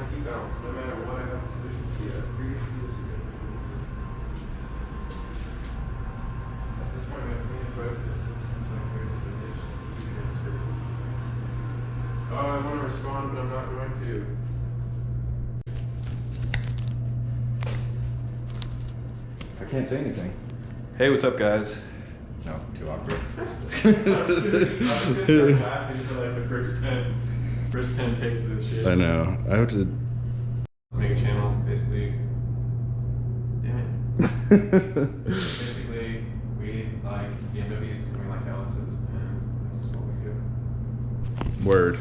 keep balance, no matter what I have solutions to yet. Previously, this is good. At this point, we have to be in process. It seems like there's a niche you can answer. Oh, I want to respond, but I'm not going to. I can't say anything. Hey, what's up, guys? No, too awkward. I was gonna start laughing for like the first 10 takes of this shit. I know. I have to make a channel, basically. Damn it. Basically, we like BMWs and we like LSs, and this is what we do. Word.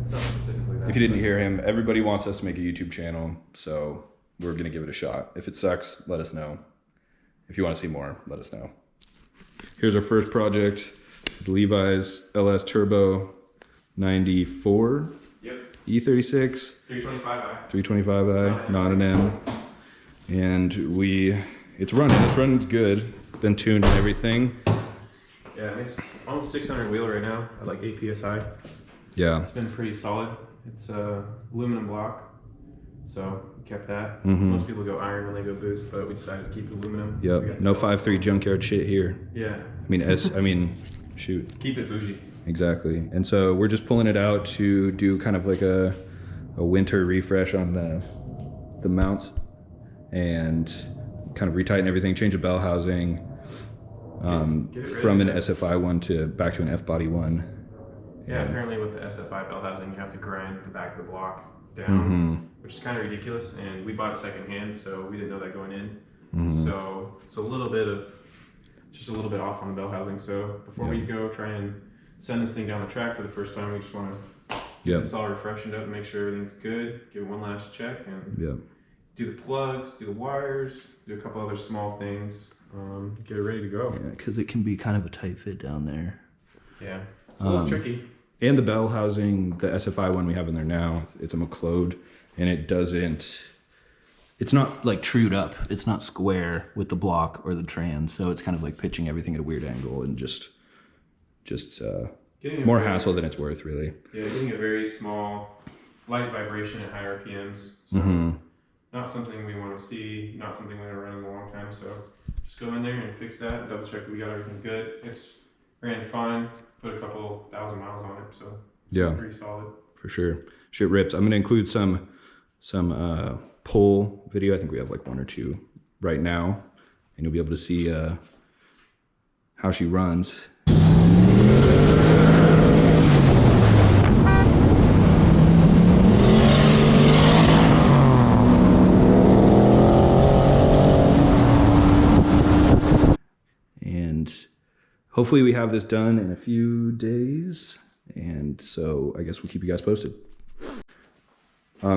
It's not specifically that. If you didn't hear him, everybody wants us to make a YouTube channel, so we're gonna give it a shot. If it sucks, let us know. If you want to see more, let us know. Here's our first project. It's Levi's LS Turbo 94. Yep. E36. 325i. 325i, not an M. And it's running good. Been tuned and everything. Yeah, it's almost 600 wheel right now at like 8 PSI. Yeah. It's been pretty solid. It's aluminum block, so we kept that. Mm-hmm. Most people go iron when they go boost, but we decided to keep aluminum. Yep. So No 5.3 junkyard shit here. Yeah. I mean, shoot. Keep it bougie. Exactly. And so we're just pulling it out to do kind of like a winter refresh on the mounts and kind of retighten everything, change the bell housing from an SFI one back to an F body one. Yeah, apparently with the SFI bell housing, you have to grind the back of the block down, which is kind of ridiculous. And we bought a second hand, so we didn't know that going in. So it's just a little bit off on the bell housing. So before we go try and send this thing down the track for the first time, we just want to get this all refreshed up and make sure everything's good. Give it one last check and do the plugs, do the wires, do a couple other small things. Get it ready to go. Yeah, because it can be kind of a tight fit down there. Yeah, it's a little tricky. And the bell housing, the SFI one we have in there now, it's a McLeod, and it's not like trued up. It's not square with the block or the trans, so it's kind of like pitching everything at a weird angle and just more hassle than it's worth, really. Yeah, getting a very small, light vibration at high RPMs. So not something we want to see, not something we want to run in a long time. So just go in there and fix that, double check that we got everything good. It's ran fine, put a couple 1,000 miles on it, so it's pretty solid. For sure. Shit rips. I'm gonna include some pull video. I think we have like 1 or 2 right now, and you'll be able to see how she runs. And hopefully we have this done in a few days, and so I guess we'll keep you guys posted.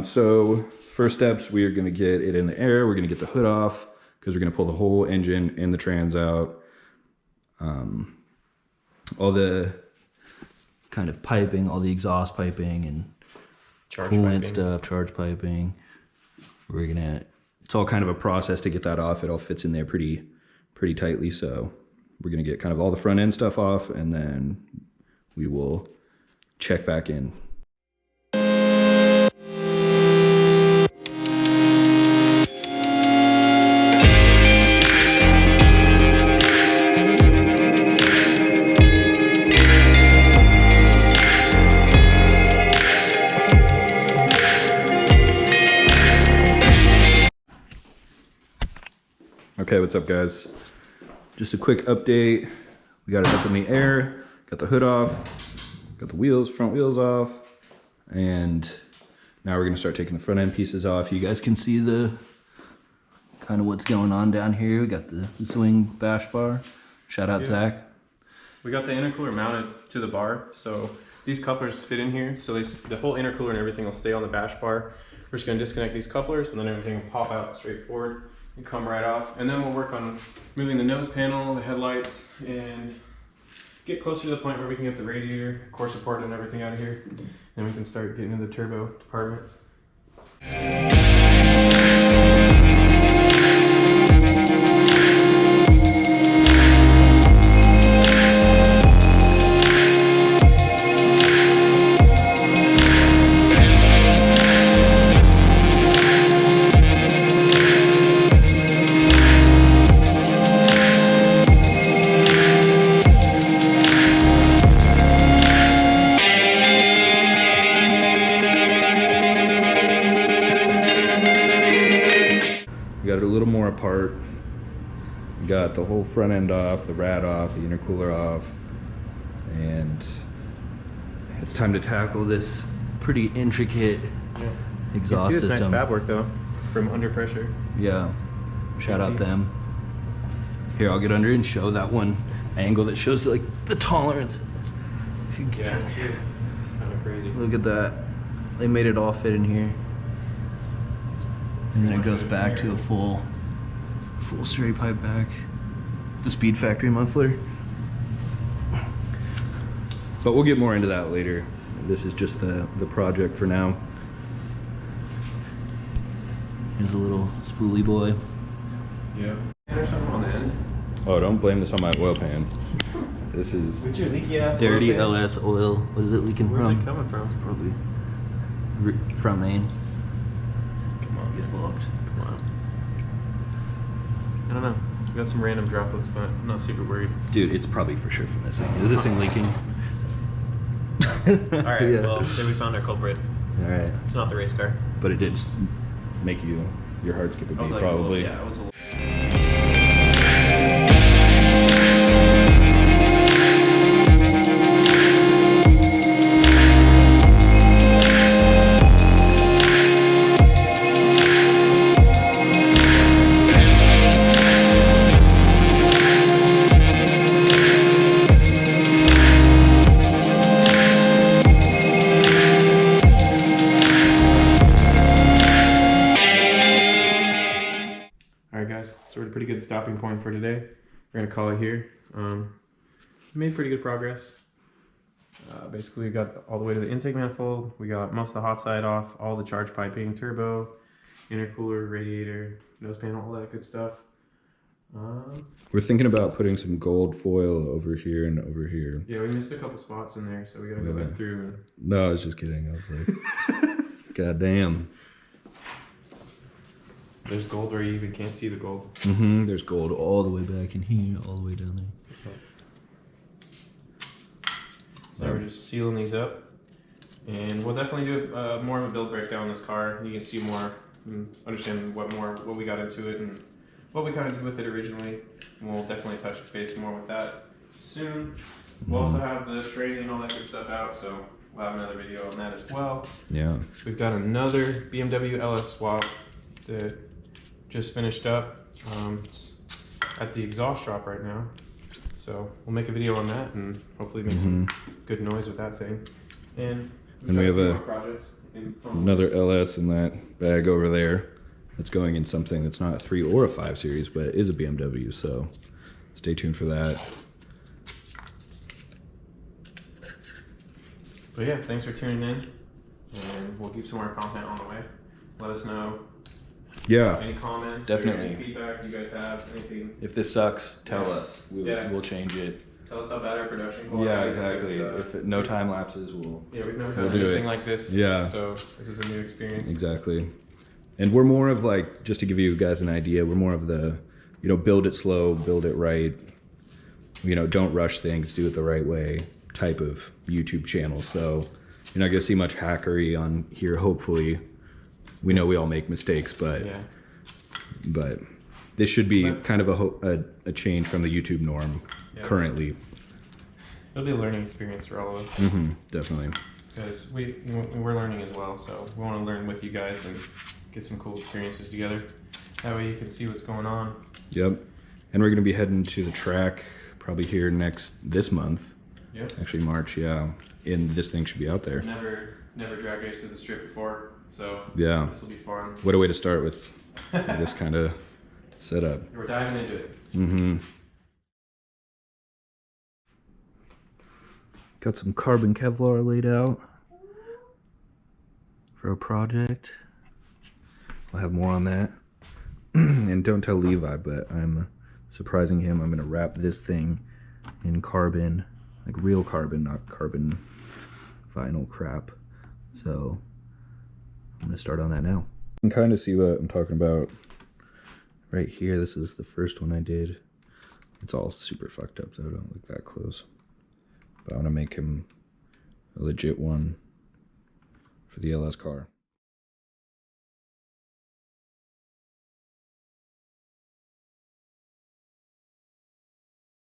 So first steps, we are going to get it in the air. We're going to get the hood off because we're going to pull the whole engine and the trans out. All the kind of piping, all the exhaust piping and coolant stuff, charge piping. It's all kind of a process to get that off. It all fits in there pretty tightly. So we're going to get kind of all the front end stuff off, and then we will check back in. Okay, what's up, guys? Just a quick update. We got it up in the air, got the hood off, got the front wheels off, and now we're gonna start taking the front end pieces off. You guys can see the kind of what's going on down here. We got the swing bash bar. Shout out Zach. We got the intercooler mounted to the bar, so these couplers fit in here. So the whole intercooler and everything will stay on the bash bar. We're just gonna disconnect these couplers, and then everything will pop out straight forward and come right off. And then we'll work on moving the nose panel, the headlights, and get closer to the point where we can get the radiator, core support, and everything out of here. Then we can start getting into the turbo department. We got it a little more apart. We got the whole front end off, the rad off, the intercooler off, and it's time to tackle this pretty intricate exhaust you see this system. nice fab work though, from under pressure. Yeah, shout out them. Here, I'll get under and show that one angle that shows like the tolerance. If you get it's really kind of crazy. Look at that. They made it all fit in here. And then it goes back to a full straight pipe back. The Speed Factory muffler. But we'll get more into that later. This is just the project for now. Here's a little spoolie boy. Yeah. And there's something on the end. Oh, don't blame this on my oil pan. This is What's your leaky ass? dirty oil pan? LS oil. What is it leaking Where's from? it coming from? It's probably from Maine. Come on. Get fucked. Come on. I don't know. We got some random droplets, but I'm not super worried. Dude, it's probably for sure from this thing. Is this thing leaking? All right. Yeah. Well, then we found our culprit. All right. It's not the race car. But it did make your heart skip a I was beat, like, probably. yeah, it was a little. Alright guys, so we're at a pretty good stopping point for today. We're going to call it here. We made pretty good progress. Basically we got all the way to the intake manifold. We got most of the hot side off, all the charge piping, turbo, intercooler, radiator, nose panel, all that good stuff. We're thinking about putting some gold foil over here and over here. Yeah, we missed a couple spots in there, so we got to go back through. No, I was just kidding. I was like, God damn. There's gold where you even can't see the gold. Mm-hmm. There's gold all the way back in here, all the way down there. So we're just sealing these up. And we'll definitely do more of a build breakdown on this car. You can see more, and understand what we got into it and what we kind of did with it originally. And we'll definitely touch base more with that soon. We'll also have the training and all that good stuff out, so we'll have another video on that as well. Yeah. We've got another BMW LS swap that just finished up. It's at the exhaust shop right now. So we'll make a video on that and hopefully make some good noise with that thing. And we have more projects another LS in that bag over there. That's going in something that's not a 3 or a 5 series, but is a BMW, so stay tuned for that. But yeah, thanks for tuning in, and we'll keep some more content on the way. Let us know Yeah. any comments, Definitely. or any feedback you guys have, anything. If this sucks, tell us. Yeah. We'll change it. Tell us how bad our production quality Yeah, is. exactly. It's, If no time lapses, we'll. yeah, we've never we'll done do anything it. like this. Yeah. So this is a new experience. Exactly. And we're more of like, just to give you guys an idea, we're more of the, build it slow, build it right, don't rush things, do it the right way type of YouTube channel. So you're not gonna see much hackery on here, hopefully. We know we all make mistakes, but Yeah. but this should be kind of a change from the YouTube norm currently. It'll be a learning experience for all of us. Mm-hmm, definitely. Because we're learning as well, so we want to learn with you guys and get some cool experiences together. That way you can see what's going on. Yep. And we're gonna be heading to the track probably here this month. Yep. Actually March, yeah. And this thing should be out there. Never drag raced to the strip before, so Yeah. this will be fun. What a way to start with this kind of setup. We're diving into it. Mm-hmm. Got some carbon Kevlar laid out for a project. I'll have more on that. And don't tell Levi, but I'm surprising him. I'm gonna wrap this thing in carbon, like real carbon, not carbon vinyl crap. So I'm gonna start on that now. You can kind of see what I'm talking about right here. This is the first one I did. It's all super fucked up though, don't look that close. But I want to make him a legit one for the LS car.